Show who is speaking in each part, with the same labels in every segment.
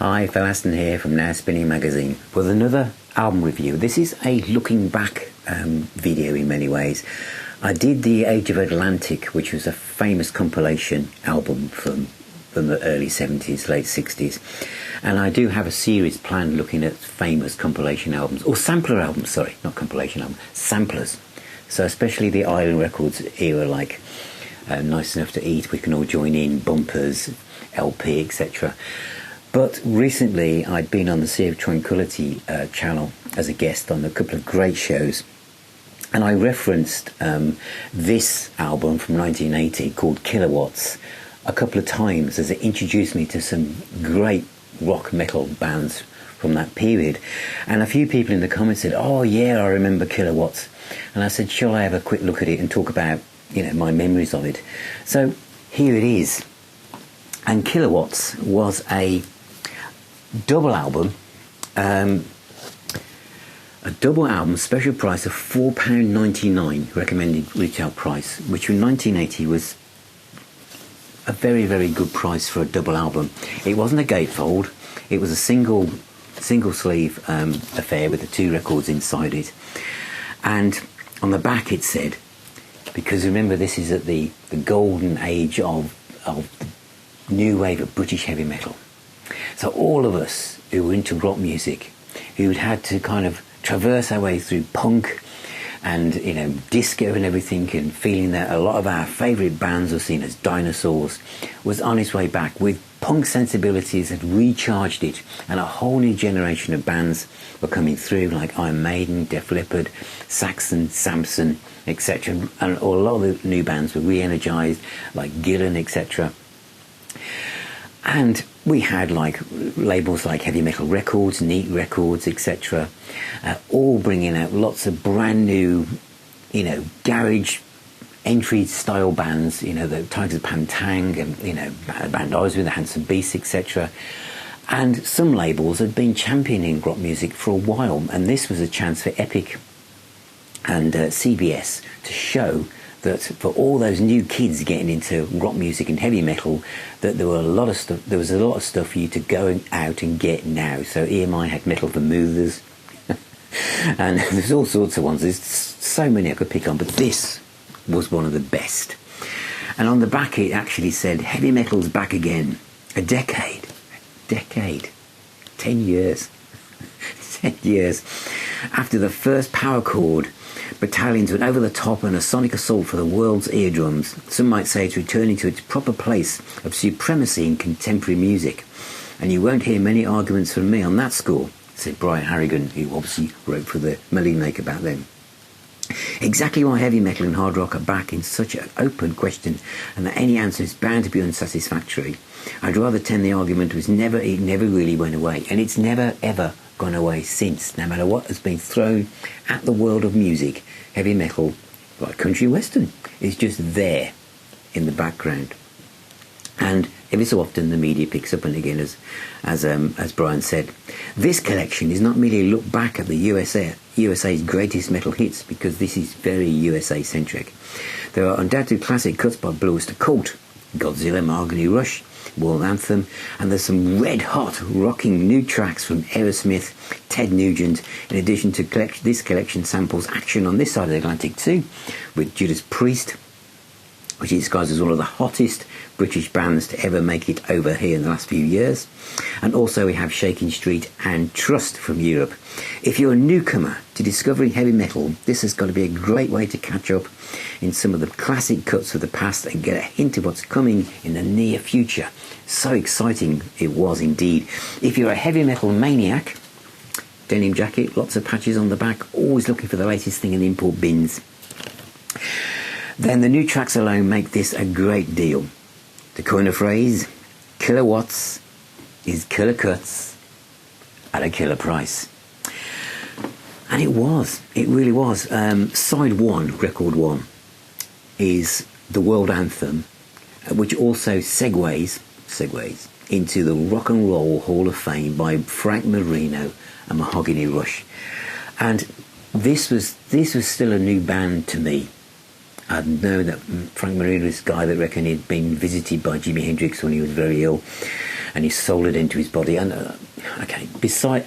Speaker 1: Hi, Phil Aston here from Now Spinning Magazine with another album review. This is a looking back video in many ways. I did the Age of Atlantic, which was a famous compilation album from the early 70s, late 60s. And I do have a series planned looking at famous compilation albums, or sampler albums, sorry, not compilation albums, samplers. So especially the Island Records era, like Nice Enough to Eat, We Can All Join In, Bumpers, LP, etc. But recently I'd been on the Sea of Tranquility channel as a guest on a couple of great shows, and I referenced this album from 1980 called Kilowatts a couple of times as it introduced me to some great rock metal bands from that period. And a few people in the comments said, "Oh yeah, I remember Kilowatts." And I said, shall I have a quick look at it and talk about, my memories of it? So here it is. And Kilowatts was a double album, special price of £4.99 recommended retail price, which in 1980 was a very, very good price for a double album. It wasn't a gatefold, it was a single sleeve affair with the two records inside it. And on the back it said, because remember this is at the golden age of the new wave of British heavy metal. So all of us who were into rock music, who'd had to kind of traverse our way through punk and disco and everything, and feeling that a lot of our favourite bands were seen as dinosaurs, was on its way back with punk sensibilities that recharged it, and a whole new generation of bands were coming through, like Iron Maiden, Def Leppard, Saxon, Samson, etc. And a lot of the new bands were re-energised, like Gillan, etc. And we had labels like Heavy Metal Records, Neat Records, etc., all bringing out lots of brand new, garage entry style bands, the Tigers Pantang, and band I was with, the Handsome Beasts, etc. And some labels had been championing rock music for a while, and this was a chance for Epic and CBS to show that for all those new kids getting into rock music and heavy metal, that there was a lot of stuff for you to go out and get now. So EMI had Metal for Movers, and there's all sorts of ones. There's so many I could pick on, but this was one of the best. And on the back it actually said, "Heavy metal's back again. A decade. 10 years. 10 years. After the first power chord battalions went over the top and a sonic assault for the world's eardrums. Some might say it's returning to its proper place of supremacy in contemporary music. And you won't hear many arguments from me on that score," said Brian Harrigan, who obviously wrote for the Melody Maker back then. "Exactly why heavy metal and hard rock are back in such an open question, and that any answer is bound to be unsatisfactory. I'd rather tend the argument it never really went away, and it's never ever gone away since. No matter what has been thrown at the world of music, heavy metal, like country western, is just there in the background. And every so often the media picks up on it again, as Brian said. This collection is not merely a look back at the USA's greatest metal hits, because this is very USA centric. There are undoubted classic cuts by Blue Oyster Cult, Godzilla, Mahogany Rush, World Anthem, and there's some red hot rocking new tracks from Aerosmith, Ted Nugent. In addition to this collection samples action on this side of the Atlantic too, with Judas Priest, which he describes as one of the hottest British bands to ever make it over here in the last few years. And also we have Shakin Street and Trust from Europe. If you're a newcomer to discovering heavy metal, this has got to be a great way to catch up in some of the classic cuts of the past and get a hint of what's coming in the near future. So exciting it was indeed. If you're a heavy metal maniac, denim jacket, lots of patches on the back, always looking for the latest thing in the import bins, then the new tracks alone make this a great deal. To coin a phrase, Kilowatts is killer cuts at a killer price. And it really was. Side 1, record 1, is the World Anthem, which also segues into the Rock and Roll Hall of Fame by Frank Marino and Mahogany Rush. And this was still a new band to me. I know that Frank Marino is a guy that reckoned he'd been visited by Jimi Hendrix when he was very ill, and he sold it into his body. And outside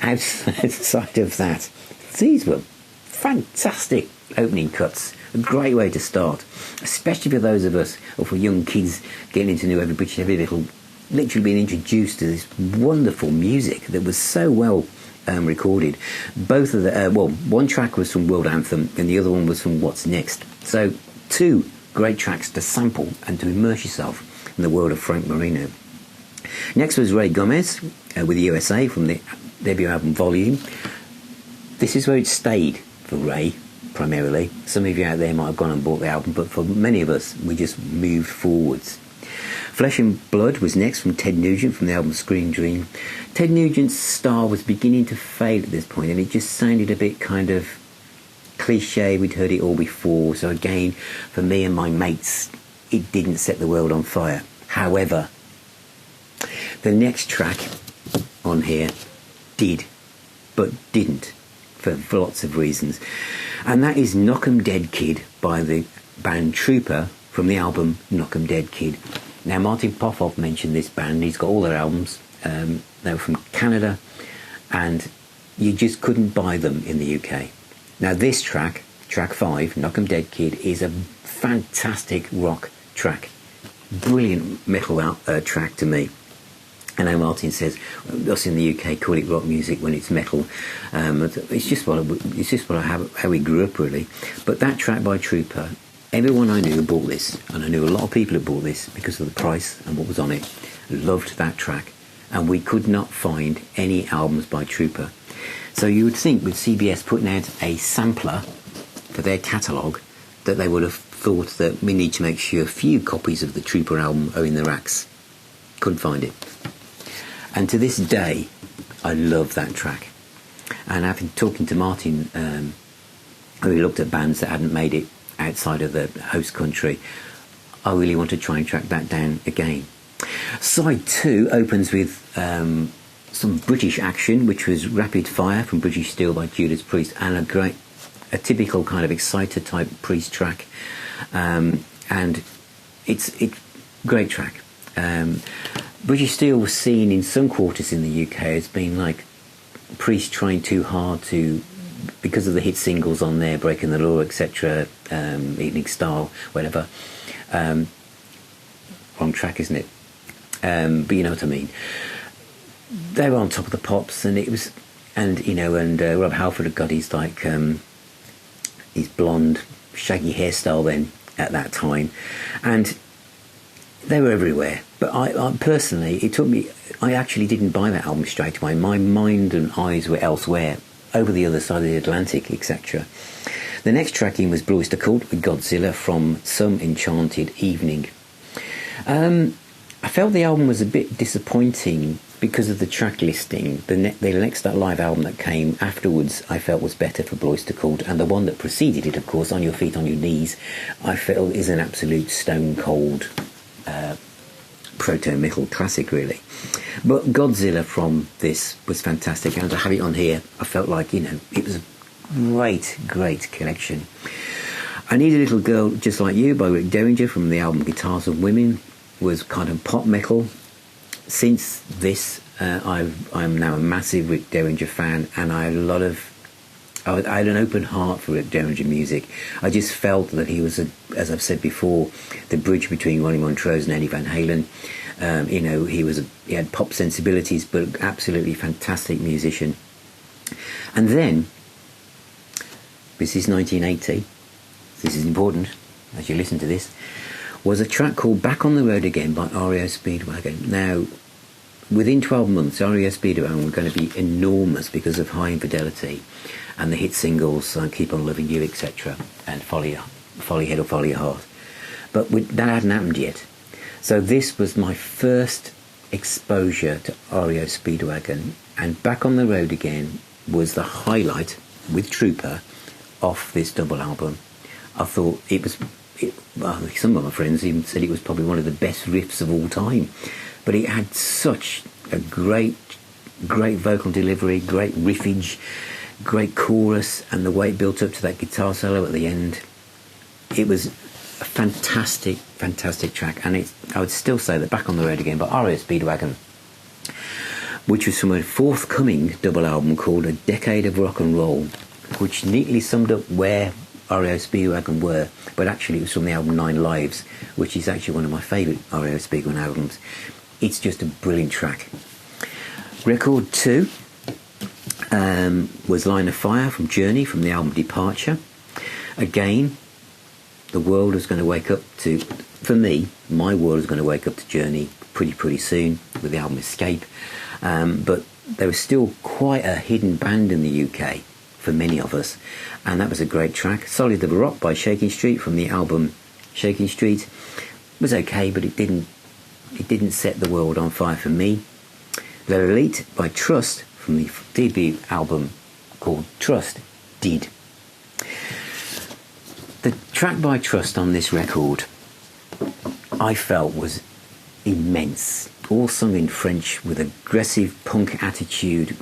Speaker 1: of that, these were fantastic opening cuts. A great way to start, especially for those of us, or for young kids getting into New Every British Heavy Little, literally being introduced to this wonderful music that was so well recorded. Both of the one track was from World Anthem and the other one was from What's Next. So 2 great tracks to sample and to immerse yourself in the world of Frank Marino. Next was Ray Gomez with U.S.A. from the debut album Volume. This is where it stayed for Ray, primarily. Some of you out there might have gone and bought the album, but for many of us, we just moved forwards. Flesh and Blood was next from Ted Nugent from the album Screen Dream. Ted Nugent's star was beginning to fade at this point, and it just sounded a bit kind of cliche. We'd heard it all before, so again, for me and my mates, it didn't set the world on fire. However, the next track on here did, but didn't, for lots of reasons. And that is Knock 'em Dead Kid by the band Trooper from the album Knock 'em Dead Kid. Now, Martin Popoff mentioned this band. He's got all their albums. They were from Canada, and you just couldn't buy them in the UK. Now, this track, track 5, Knock 'em Dead Kid, is a fantastic rock track. Brilliant metal track to me. I know Martin says us in the UK call it rock music when it's metal. It's just how we grew up, really. But that track by Trooper, everyone I knew bought this, and I knew a lot of people who bought this because of the price and what was on it. Loved that track, and we could not find any albums by Trooper. So you would think with CBS putting out a sampler for their catalogue that they would have thought that we need to make sure a few copies of the Trooper album are in the racks. Couldn't find it. And to this day, I love that track. And I've been talking to Martin, we looked at bands that hadn't made it outside of the host country. I really want to try and track that down again. Side 2 opens with some British action, which was Rapid Fire from British Steel by Judas Priest, and a typical kind of Exciter type Priest track. And it's great track. British Steel was seen in some quarters in the UK as being like Priest trying too hard to, because of the hit singles on there, Breaking the Law, etc., Evening Star, whatever. Wrong track, isn't it? But you know what I mean. They were on top of the pops, and it was, and Rob Halford had got his his blonde, shaggy hairstyle then at that time, and they were everywhere. But I personally, I actually didn't buy that album straight away. My mind and eyes were elsewhere, over the other side of the Atlantic, etc. The next track in was Oyster with Godzilla from Some Enchanted Evening. I felt the album was a bit disappointing because of the track listing. The next live album that came afterwards I felt was better for Oyster, and the one that preceded it, of course, On Your Feet, On Your Knees, I felt is an absolute stone cold proto-metal classic, really. But Godzilla from this was fantastic, and to have it on here, I felt like, it was a great collection. I Need a Little Girl Just Like You by Rick Derringer from the album Guitars of Women was kind of pop metal. Since this, I'm now a massive Rick Derringer fan, and I had an open heart for Rick Derringer music. I just felt that he was, as I've said before, the bridge between Ronnie Montrose and Eddie Van Halen. He had pop sensibilities, but absolutely fantastic musician. And then, this is 1980, this is important as you listen to this, was a track called Back on the Road Again by REO Speedwagon. Now, within 12 months, REO Speedwagon were going to be enormous because of High Infidelity and the hit singles, Keep On Loving You, etc., and Follow Your Head or Follow Your Heart. But that hadn't happened yet. So this was my first exposure to REO Speedwagon, and Back on the Road Again was the highlight, with Trooper, off this double album. I thought some of my friends even said it was probably one of the best riffs of all time. But it had such a great vocal delivery, great riffage, great chorus, and the way it built up to that guitar solo at the end. It was a fantastic track, and I would still say that Back on the Road Again by REO Speedwagon, which was from a forthcoming double album called A Decade of Rock and Roll, which neatly summed up where REO Speedwagon were, but actually it was from the album 9 Lives, which is actually one of my favourite REO Speedwagon albums. It's just a brilliant track. Record 2 was Line of Fire from Journey, from the album Departure. Again, the world is going to wake up to, for me, my world is going to wake up to Journey pretty soon with the album Escape. But there was still quite a hidden band in the UK for many of us, and that was a great track. Solid of Rock by Shakin Street from the album Shakin Street was okay, but it didn't set the world on fire for me. The Elite by Trust from the debut album called Trust did. The track by Trust on this record I felt was immense, all sung in French with aggressive punk attitude,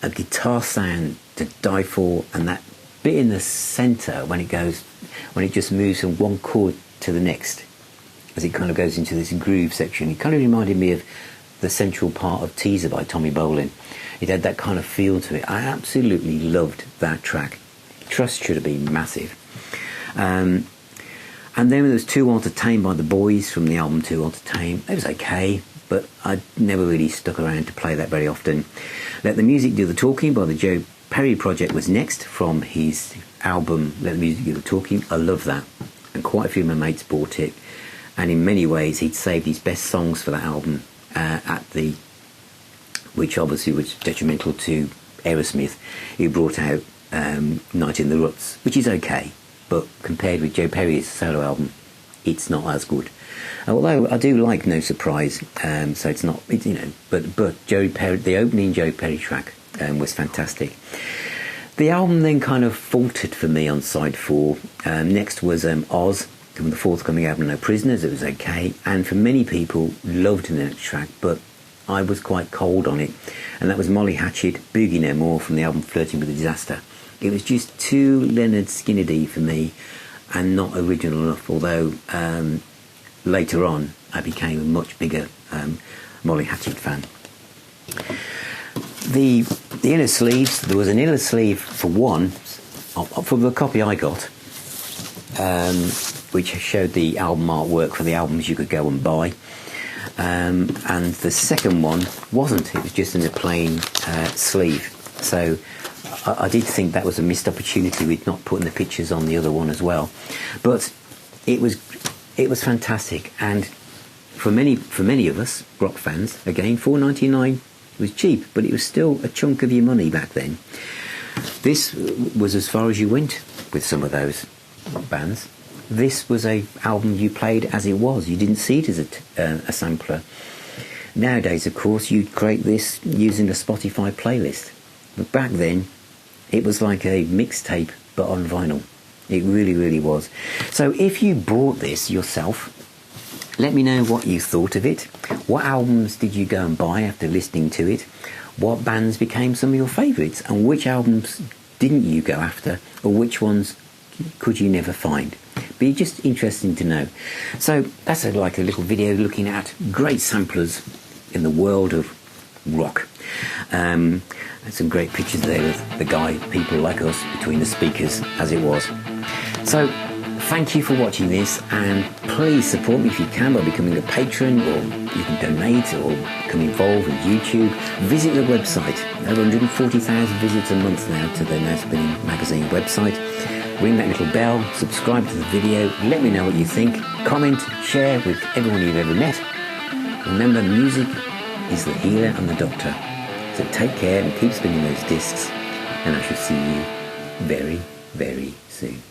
Speaker 1: a guitar sound to die for, and that bit in the centre when it just moves from one chord to the next as it kind of goes into this groove section. It kind of reminded me of the central part of Teaser by Tommy Bolin. It had that kind of feel to it. I absolutely loved that track. Trust should have been massive. And then there was Too Old to Tame by the Boyzz from the album Too Old to Tame. It was okay, but I never really stuck around to play that very often. Let the Music Do the Talking by the Joe Perry Project was next from his album Let the Music Do the Talking. I love that, and quite a few of my mates bought it, and in many ways he'd saved his best songs for that album which obviously was detrimental to Aerosmith, who brought out Night in the Ruts, which is okay, but compared with Joe Perry's solo album, it's not as good. Although I do like No Surprise, so it's not, but Joe Perry, the opening Joe Perry track was fantastic. The album then kind of faltered for me on side 4. Next was Oz from the forthcoming album No Prisoners. It was okay, and for many people loved the next track, but I was quite cold on it, and that was Molly Hatchet, Boogie No More from the album Flirting with a Disaster. It was just too Leonard Skinner-y for me and not original enough, although later on I became a much bigger Molly Hatchet fan. The inner sleeves, there was an inner sleeve for one, from the copy I got, which showed the album artwork for the albums you could go and buy. And the second one wasn't, it was just in a plain sleeve. So I did think that was a missed opportunity with not putting the pictures on the other one as well. But it was fantastic, and for many of us rock fans, again, $4.99 was cheap, but it was still a chunk of your money back then. This was as far as you went with some of those bands. This was a album you played as it was. You didn't see it as a sampler. Nowadays, of course, you'd create this using a Spotify playlist. But back then, it was like a mixtape, but on vinyl. It really was. So if you bought this yourself, let me know what you thought of it. What albums did you go and buy after listening to it? What bands became some of your favourites? And which albums didn't you go after? Or which ones could you never find? Be just interesting to know. So that's like a little video looking at great samplers in the world of rock. And some great pictures there of the guy, people like us, between the speakers as it was. So thank you for watching this, and please support me if you can by becoming a patron, or you can donate or become involved with YouTube. Visit the website. Over 140,000 visits a month now to the Now Spinning magazine website. Ring that little bell, subscribe to the video, let me know what you think, comment, share with everyone you've ever met. Remember, music is the healer and the doctor. So take care and keep spinning those discs, and I shall see you very, very soon.